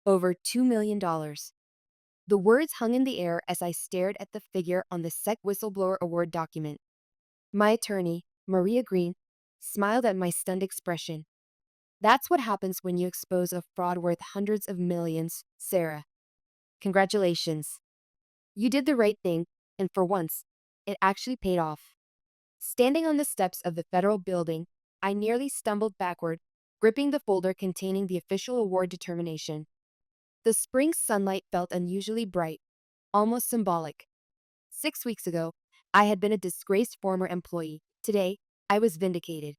over $2 million. The words hung in the air as I stared at the figure on the SEC Whistleblower Award document. My attorney, Maria Green, smiled at my stunned expression. That's what happens when you expose a fraud worth hundreds of millions, Sarah. Congratulations. You did the right thing, and for once, it actually paid off. Standing on the steps of the federal building, I nearly stumbled backward, gripping the folder containing the official award determination. The spring sunlight felt unusually bright, almost symbolic. 6 weeks ago, I had been a disgraced former employee. Today, I was vindicated.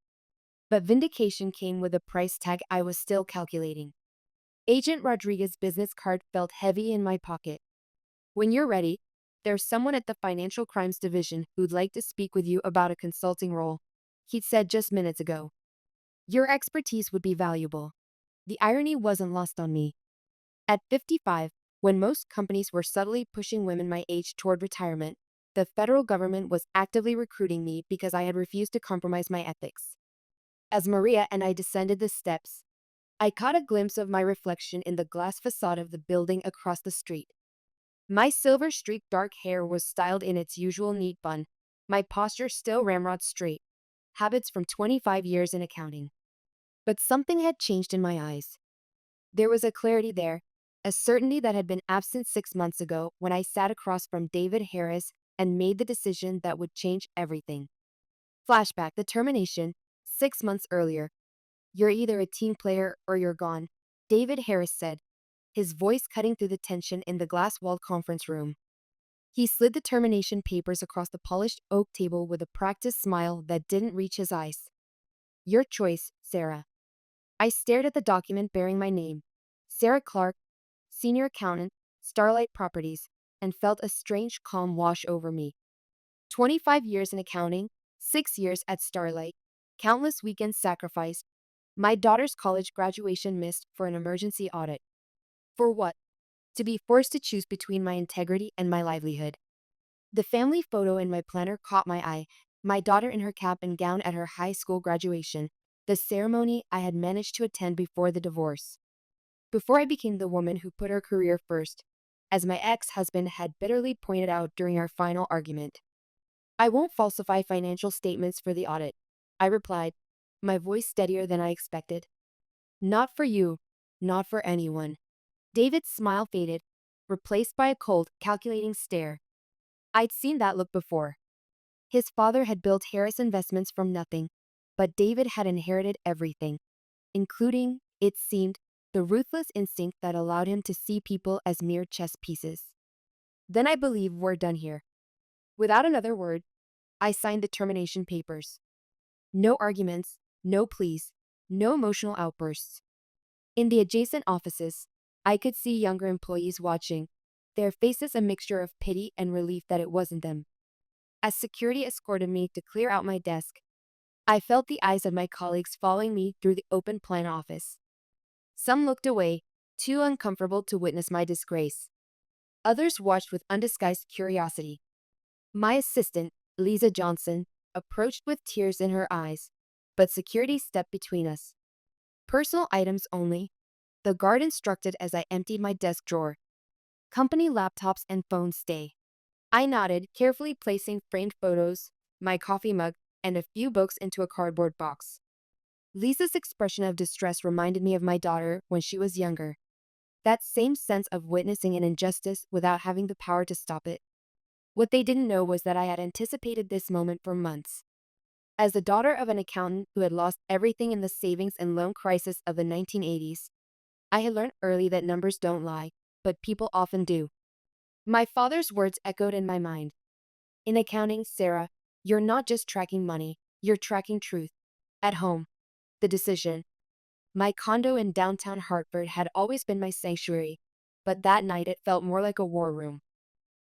But vindication came with a price tag I was still calculating. Agent Rodriguez's business card felt heavy in my pocket. When you're ready, there's someone at the Financial Crimes Division who'd like to speak with you about a consulting role, he'd said just minutes ago. Your expertise would be valuable. The irony wasn't lost on me. At 55, when most companies were subtly pushing women my age toward retirement, the federal government was actively recruiting me because I had refused to compromise my ethics. As Maria and I descended the steps, I caught a glimpse of my reflection in the glass facade of the building across the street. My silver-streaked dark hair was styled in its usual neat bun, my posture still ramrod straight, habits from 25 years in accounting. But something had changed in my eyes. There was a clarity there, a certainty that had been absent 6 months ago when I sat across from David Harris and made the decision that would change everything. Flashback, the termination, 6 months earlier. You're either a team player or you're gone, David Harris said, his voice cutting through the tension in the glass-walled conference room. He slid the termination papers across the polished oak table with a practiced smile that didn't reach his eyes. Your choice, Sarah. I stared at the document bearing my name, Sarah Clark, senior accountant, Starlight Properties, and felt a strange calm wash over me. 25 years in accounting, 6 years at Starlight, countless weekends sacrificed, my daughter's college graduation missed for an emergency audit. For what? To be forced to choose between my integrity and my livelihood. The family photo in my planner caught my eye, my daughter in her cap and gown at her high school graduation, the ceremony I had managed to attend before the divorce. Before I became the woman who put her career first, as my ex-husband had bitterly pointed out during our final argument. I won't falsify financial statements for the audit, I replied, my voice steadier than I expected. Not for you, not for anyone. David's smile faded, replaced by a cold, calculating stare. I'd seen that look before. His father had built Harris Investments from nothing, but David had inherited everything, including, it seemed, the ruthless instinct that allowed him to see people as mere chess pieces. Then I believe we're done here. Without another word, I signed the termination papers. No arguments, no pleas, no emotional outbursts. In the adjacent offices, I could see younger employees watching, their faces a mixture of pity and relief that it wasn't them. As security escorted me to clear out my desk, I felt the eyes of my colleagues following me through the open plan office. Some looked away, too uncomfortable to witness my disgrace. Others watched with undisguised curiosity. My assistant, Lisa Johnson, approached with tears in her eyes, but security stepped between us. Personal items only, the guard instructed as I emptied my desk drawer. Company laptops and phones stay. I nodded, carefully placing framed photos, my coffee mug, and a few books into a cardboard box. Lisa's expression of distress reminded me of my daughter when she was younger. That same sense of witnessing an injustice without having the power to stop it. What they didn't know was that I had anticipated this moment for months. As the daughter of an accountant who had lost everything in the savings and loan crisis of the 1980s, I had learned early that numbers don't lie, but people often do. My father's words echoed in my mind. In accounting, Sarah, you're not just tracking money, you're tracking truth. At home, the decision. My condo in downtown Hartford had always been my sanctuary, but that night it felt more like a war room.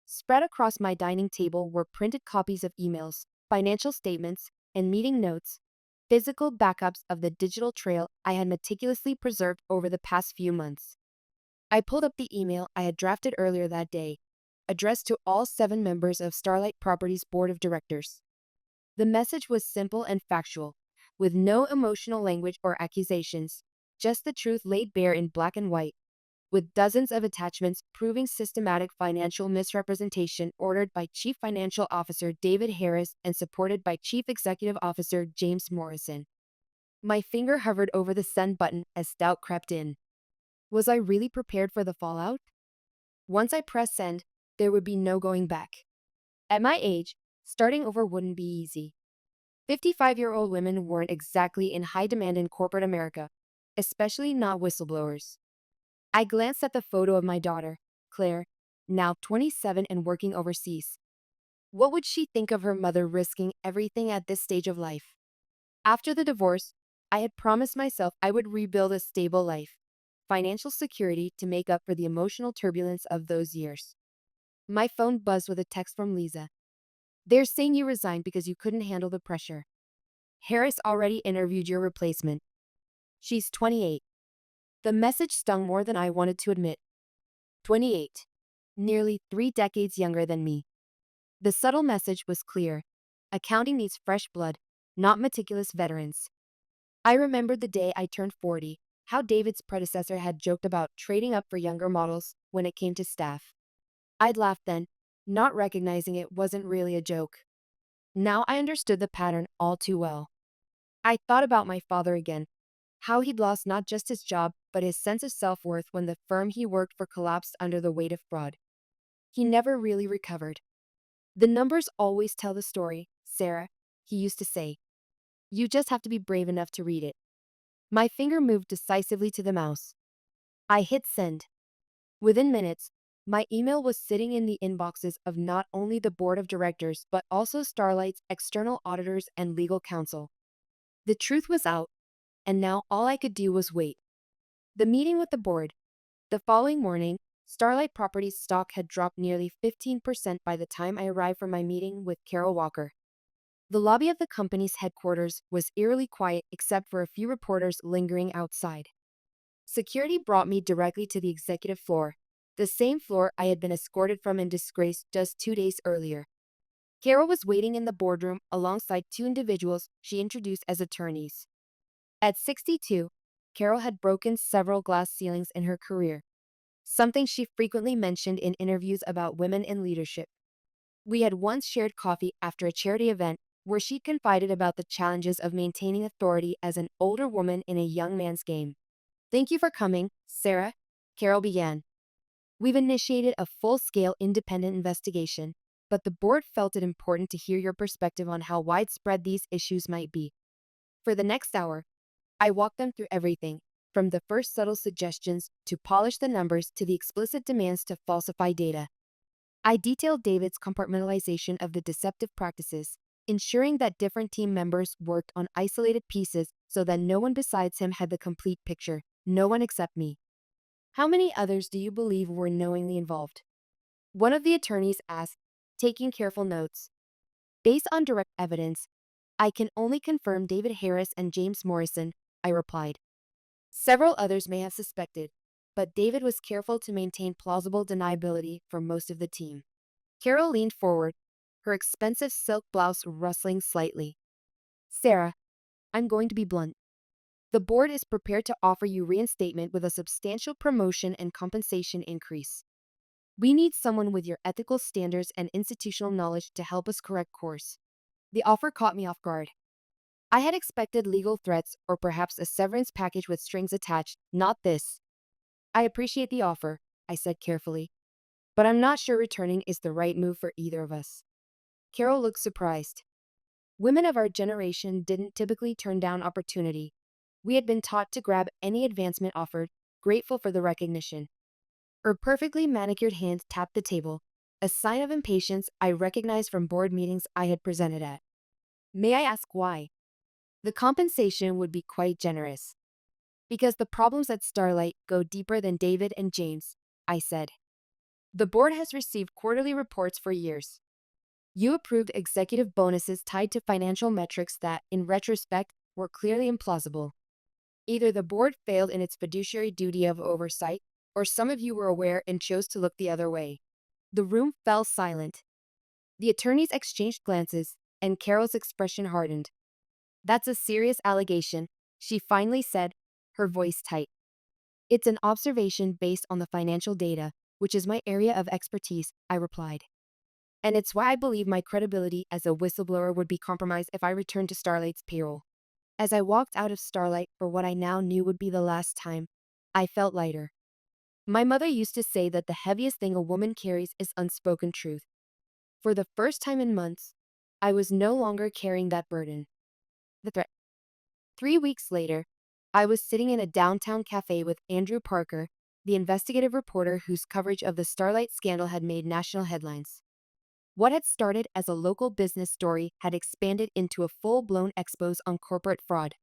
Spread across my dining table were printed copies of emails, financial statements, and meeting notes, physical backups of the digital trail I had meticulously preserved over the past few months. I pulled up the email I had drafted earlier that day, addressed to all 7 members of Starlight Properties Board of Directors. The message was simple and factual, with no emotional language or accusations, just the truth laid bare in black and white. with dozens of attachments proving systematic financial misrepresentation ordered by Chief Financial Officer David Harris and supported by Chief Executive Officer James Morrison. My finger hovered over the send button as doubt crept in. Was I really prepared for the fallout? Once I pressed send, there would be no going back. At my age, starting over wouldn't be easy. 55-year-old women weren't exactly in high demand in corporate America, especially not whistleblowers. I glanced at the photo of my daughter, Claire, now 27 and working overseas. What would she think of her mother risking everything at this stage of life? After the divorce, I had promised myself I would rebuild a stable life, financial security to make up for the emotional turbulence of those years. My phone buzzed with a text from Lisa. They're saying you resigned because you couldn't handle the pressure. Harris already interviewed your replacement. She's 28. The message stung more than I wanted to admit. 28. Nearly 3 decades younger than me. The subtle message was clear. Accounting needs fresh blood, not meticulous veterans. I remembered the day I turned 40, how David's predecessor had joked about trading up for younger models when it came to staff. I'd laughed then, not recognizing it wasn't really a joke. Now I understood the pattern all too well. I thought about my father again, how he'd lost not just his job, but his sense of self-worth when the firm he worked for collapsed under the weight of fraud. He never really recovered. The numbers always tell the story, Sarah, he used to say. You just have to be brave enough to read it. My finger moved decisively to the mouse. I hit send. Within minutes, my email was sitting in the inboxes of not only the board of directors but also Starlight's external auditors and legal counsel. The truth was out, and now all I could do was wait. The meeting with the board. The following morning, Starlight Properties stock had dropped nearly 15% by the time I arrived for my meeting with Carol Walker. The lobby of the company's headquarters was eerily quiet except for a few reporters lingering outside. Security brought me directly to the executive floor, the same floor I had been escorted from in disgrace just 2 days earlier. Carol was waiting in the boardroom alongside 2 individuals she introduced as attorneys. At 62, Carol had broken several glass ceilings in her career, something she frequently mentioned in interviews about women in leadership. We had once shared coffee after a charity event where she confided about the challenges of maintaining authority as an older woman in a young man's game. Thank you for coming, Sarah, Carol began. We've initiated a full-scale independent investigation, but the board felt it important to hear your perspective on how widespread these issues might be. For the next hour, I walked them through everything, from the first subtle suggestions to polish the numbers to the explicit demands to falsify data. I detailed David's compartmentalization of the deceptive practices, ensuring that different team members worked on isolated pieces so that no one besides him had the complete picture, no one except me. How many others do you believe were knowingly involved? One of the attorneys asked, taking careful notes. Based on direct evidence, I can only confirm David Harris and James Morrison, I replied. Several others may have suspected, but David was careful to maintain plausible deniability for most of the team. Carol leaned forward, her expensive silk blouse rustling slightly. Sarah, I'm going to be blunt. The board is prepared to offer you reinstatement with a substantial promotion and compensation increase. We need someone with your ethical standards and institutional knowledge to help us correct course. The offer caught me off guard. I had expected legal threats or perhaps a severance package with strings attached, not this. I appreciate the offer, I said carefully, but I'm not sure returning is the right move for either of us. Carol looked surprised. Women of our generation didn't typically turn down opportunity. We had been taught to grab any advancement offered, grateful for the recognition. Her perfectly manicured hand tapped the table, a sign of impatience I recognized from board meetings I had presented at. May I ask why? The compensation would be quite generous. Because the problems at Starlight go deeper than David and James, I said. The board has received quarterly reports for years. You approved executive bonuses tied to financial metrics that, in retrospect, were clearly implausible. Either the board failed in its fiduciary duty of oversight, or some of you were aware and chose to look the other way. The room fell silent. The attorneys exchanged glances, and Carol's expression hardened. That's a serious allegation, she finally said, her voice tight. It's an observation based on the financial data, which is my area of expertise, I replied. And it's why I believe my credibility as a whistleblower would be compromised if I returned to Starlight's payroll. As I walked out of Starlight for what I now knew would be the last time, I felt lighter. My mother used to say that the heaviest thing a woman carries is unspoken truth. For the first time in months, I was no longer carrying that burden. The threat. 3 weeks later, I was sitting in a downtown cafe with Andrew Parker, the investigative reporter whose coverage of the Starlight scandal had made national headlines. What had started as a local business story had expanded into a full-blown expose on corporate fraud.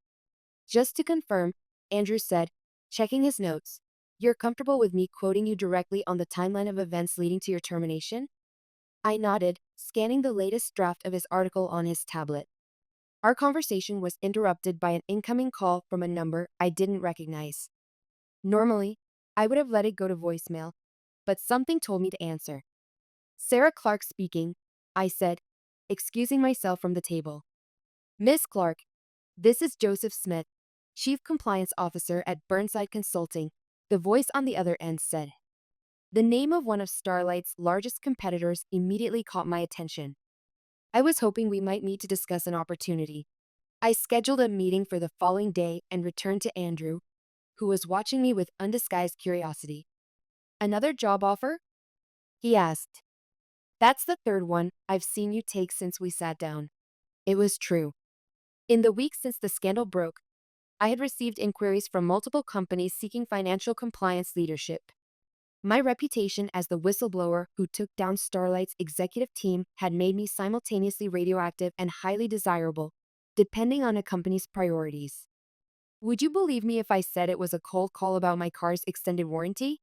Just to confirm, Andrew said, checking his notes, "You're comfortable with me quoting you directly on the timeline of events leading to your termination?" I nodded, scanning the latest draft of his article on his tablet. Our conversation was interrupted by an incoming call from a number I didn't recognize. Normally, I would have let it go to voicemail, but something told me to answer. "Sarah Clark speaking," I said, excusing myself from the table. "Miss Clark, this is Joseph Smith, Chief Compliance Officer at Burnside Consulting," the voice on the other end said. The name of one of Starlight's largest competitors immediately caught my attention. I was hoping we might meet to discuss an opportunity. I scheduled a meeting for the following day and returned to Andrew, who was watching me with undisguised curiosity. "Another job offer?" he asked. "That's the third one I've seen you take since we sat down." It was true. In the weeks since the scandal broke, I had received inquiries from multiple companies seeking financial compliance leadership. My reputation as the whistleblower who took down Starlight's executive team had made me simultaneously radioactive and highly desirable, depending on a company's priorities. Would you believe me if I said it was a cold call about my car's extended warranty?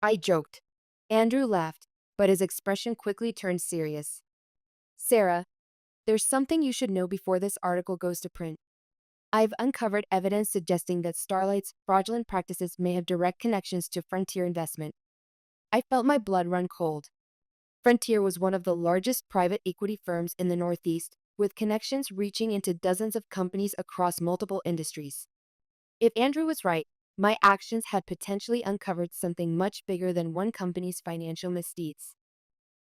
I joked. Andrew laughed, but his expression quickly turned serious. "Sarah, there's something you should know before this article goes to print. I've uncovered evidence suggesting that Starlight's fraudulent practices may have direct connections to Frontier Investment." I felt my blood run cold. Frontier was one of the largest private equity firms in the Northeast, with connections reaching into dozens of companies across multiple industries. If Andrew was right, my actions had potentially uncovered something much bigger than one company's financial misdeeds.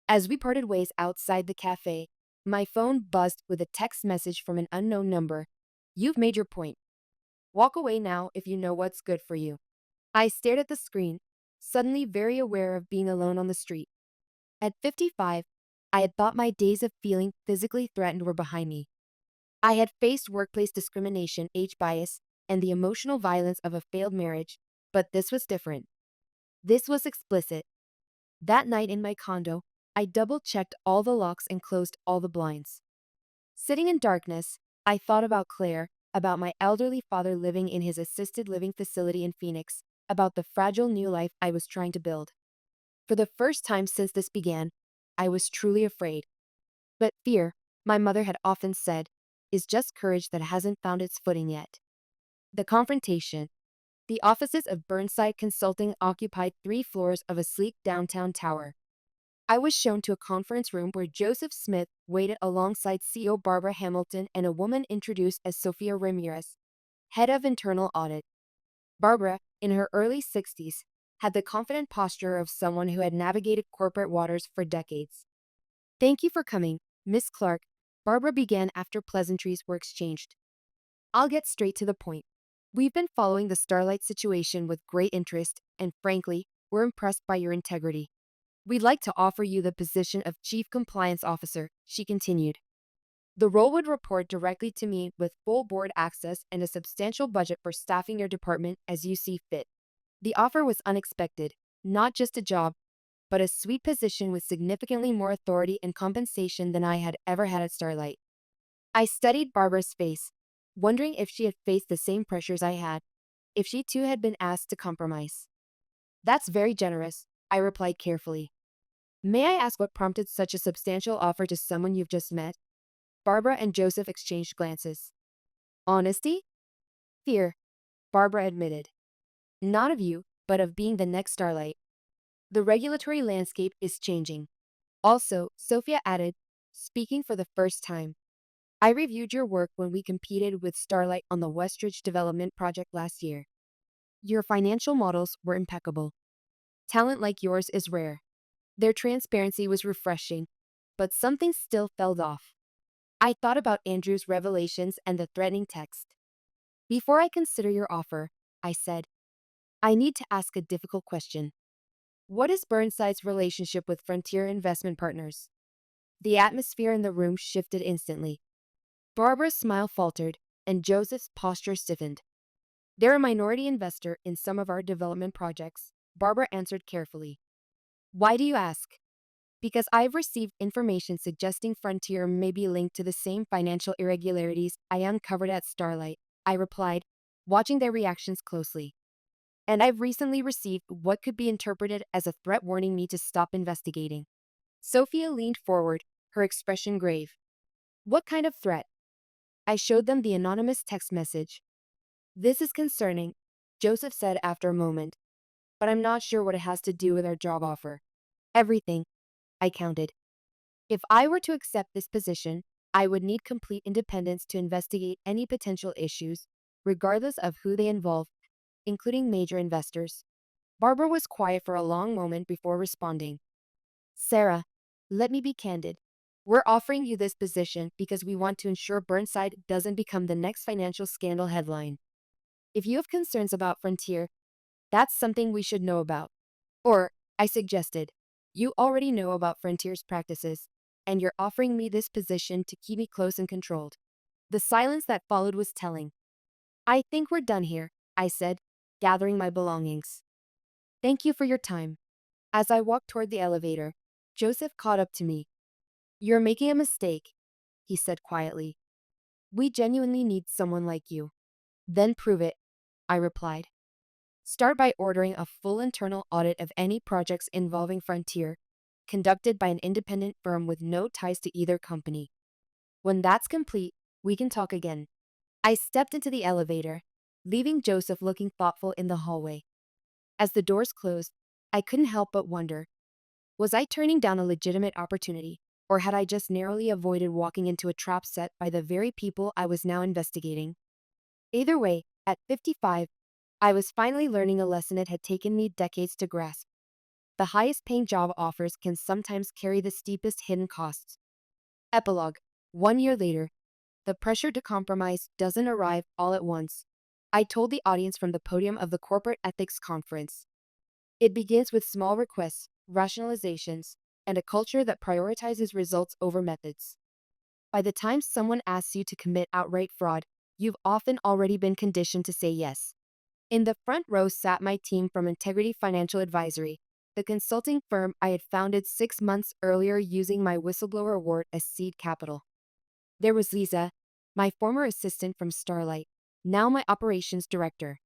As we parted ways outside the cafe, my phone buzzed with a text message from an unknown number. "You've made your point. Walk away now if you know what's good for you." I stared at the screen, suddenly very aware of being alone on the street. At 55, I had thought my days of feeling physically threatened were behind me. I had faced workplace discrimination, age bias, and the emotional violence of a failed marriage, but this was different. This was explicit. That night in my condo, I double-checked all the locks and closed all the blinds. Sitting in darkness, I thought about Claire, about my elderly father living in his assisted living facility in Phoenix, about the fragile new life I was trying to build. For the first time since this began, I was truly afraid. But fear, my mother had often said, is just courage that hasn't found its footing yet. The confrontation. The offices of Burnside Consulting occupied 3 floors of a sleek downtown tower. I was shown to a conference room where Joseph Smith waited alongside CEO Barbara Hamilton and a woman introduced as Sophia Ramirez, head of internal audit. Barbara, in her early 60s, had the confident posture of someone who had navigated corporate waters for decades. "Thank you for coming, Miss Clark," Barbara began after pleasantries were exchanged. "I'll get straight to the point. We've been following the Starlight situation with great interest, and frankly, we're impressed by your integrity. We'd like to offer you the position of Chief Compliance Officer," she continued. "The role would report directly to me with full board access and a substantial budget for staffing your department as you see fit." The offer was unexpected, not just a job, but a sweet position with significantly more authority and compensation than I had ever had at Starlight. I studied Barbara's face, wondering if she had faced the same pressures I had, if she too had been asked to compromise. "That's very generous," I replied carefully. "May I ask what prompted such a substantial offer to someone you've just met?" Barbara and Joseph exchanged glances. "Honesty?" "Fear," Barbara admitted. "Not of you, but of being the next Starlight. The regulatory landscape is changing." "Also," Sophia added, speaking for the first time, "I reviewed your work when we competed with Starlight on the Westridge Development Project last year. Your financial models were impeccable. Talent like yours is rare. Their transparency was refreshing, but something still felt off. I thought about Andrew's revelations and the threatening text. Before I consider your offer, I said, I need to ask a difficult question. What is Burnside's relationship with Frontier Investment Partners? The atmosphere in the room shifted instantly. Barbara's smile faltered, and Joseph's posture stiffened. They're a minority investor in some of our development projects, Barbara answered carefully. Why do you ask? Because I've received information suggesting Frontier may be linked to the same financial irregularities I uncovered at Starlight, I replied, watching their reactions closely. And I've recently received what could be interpreted as a threat warning me to stop investigating. Sophia leaned forward, her expression grave. What kind of threat? I showed them the anonymous text message. This is concerning, Joseph said after a moment, but I'm not sure what it has to do with our job offer. Everything, I counted. If I were to accept this position, I would need complete independence to investigate any potential issues, regardless of who they involve, including major investors. Barbara was quiet for a long moment before responding. Sarah, let me be candid. We're offering you this position because we want to ensure Burnside doesn't become the next financial scandal headline. If you have concerns about Frontier, that's something we should know about. Or, I suggested, you already know about Frontier's practices, and you're offering me this position to keep me close and controlled. The silence that followed was telling. I think we're done here, I said, gathering my belongings. Thank you for your time. As I walked toward the elevator, Joseph caught up to me. You're making a mistake, he said quietly. We genuinely need someone like you. Then prove it, I replied. Start by ordering a full internal audit of any projects involving Frontier, conducted by an independent firm with no ties to either company. When that's complete, we can talk again. I stepped into the elevator, leaving Joseph looking thoughtful in the hallway. As the doors closed, I couldn't help but wonder, was I turning down a legitimate opportunity, or had I just narrowly avoided walking into a trap set by the very people I was now investigating? Either way, at 55, I was finally learning a lesson it had taken me decades to grasp. The highest paying job offers can sometimes carry the steepest hidden costs. Epilogue. 1 year later, the pressure to compromise doesn't arrive all at once. I told the audience from the podium of the corporate ethics conference. It begins with small requests, rationalizations, and a culture that prioritizes results over methods. By the time someone asks you to commit outright fraud, you've often already been conditioned to say yes. In the front row sat my team from Integrity Financial Advisory, the consulting firm I had founded 6 months earlier using my whistleblower award as seed capital. There was Lisa, my former assistant from Starlight, now my operations director.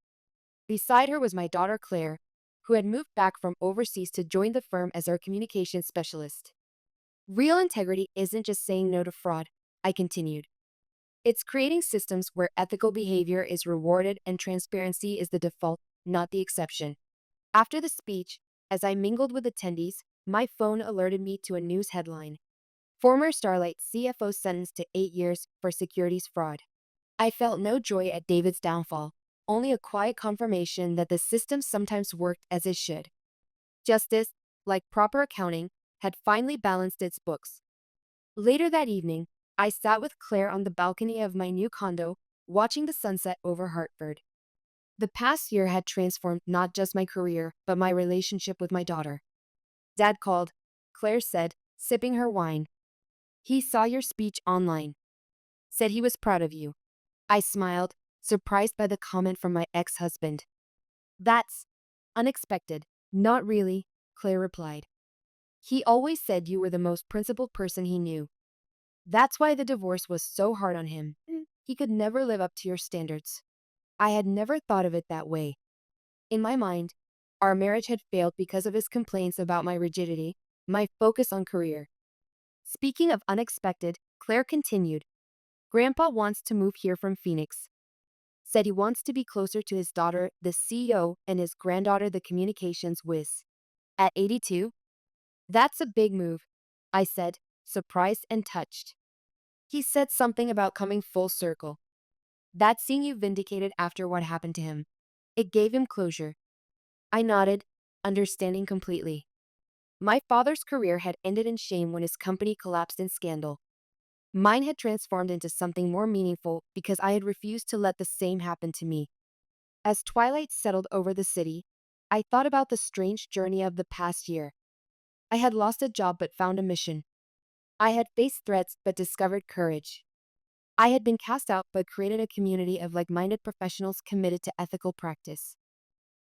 Beside her was my daughter Claire, who had moved back from overseas to join the firm as our communications specialist. Real integrity isn't just saying no to fraud, I continued. It's creating systems where ethical behavior is rewarded and transparency is the default, not the exception. After the speech, as I mingled with attendees, my phone alerted me to a news headline. Former Starlight CFO sentenced to 8 years for securities fraud. I felt no joy at David's downfall, only a quiet confirmation that the system sometimes worked as it should. Justice, like proper accounting, had finally balanced its books. Later that evening, I sat with Claire on the balcony of my new condo, watching the sunset over Hartford. The past year had transformed not just my career, but my relationship with my daughter. Dad called, Claire said, sipping her wine. He saw your speech online. Said he was proud of you. I smiled, surprised by the comment from my ex-husband. That's unexpected. Not really, Claire replied. He always said you were the most principled person he knew. That's why the divorce was so hard on him. He could never live up to your standards. I had never thought of it that way. In my mind, our marriage had failed because of his complaints about my rigidity, my focus on career. Speaking of unexpected, Claire continued. Grandpa wants to move here from Phoenix. Said he wants to be closer to his daughter, the CEO, and his granddaughter, the communications whiz. At 82? That's a big move, I said, surprised and touched. He said something about coming full circle. That's seeing you vindicated after what happened to him. It gave him closure. I nodded, understanding completely. My father's career had ended in shame when his company collapsed in scandal. Mine had transformed into something more meaningful because I had refused to let the same happen to me. As twilight settled over the city, I thought about the strange journey of the past year. I had lost a job but found a mission. I had faced threats but discovered courage. I had been cast out but created a community of like-minded professionals committed to ethical practice.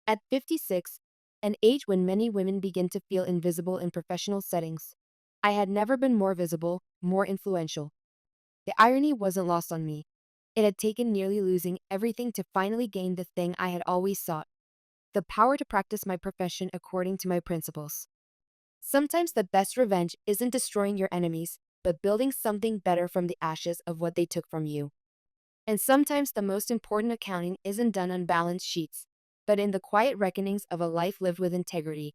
At 56, an age when many women begin to feel invisible in professional settings, I had never been more visible, more influential. The irony wasn't lost on me. It had taken nearly losing everything to finally gain the thing I had always sought: the power to practice my profession according to my principles. Sometimes the best revenge isn't destroying your enemies, but building something better from the ashes of what they took from you. And sometimes the most important accounting isn't done on balance sheets, but in the quiet reckonings of a life lived with integrity.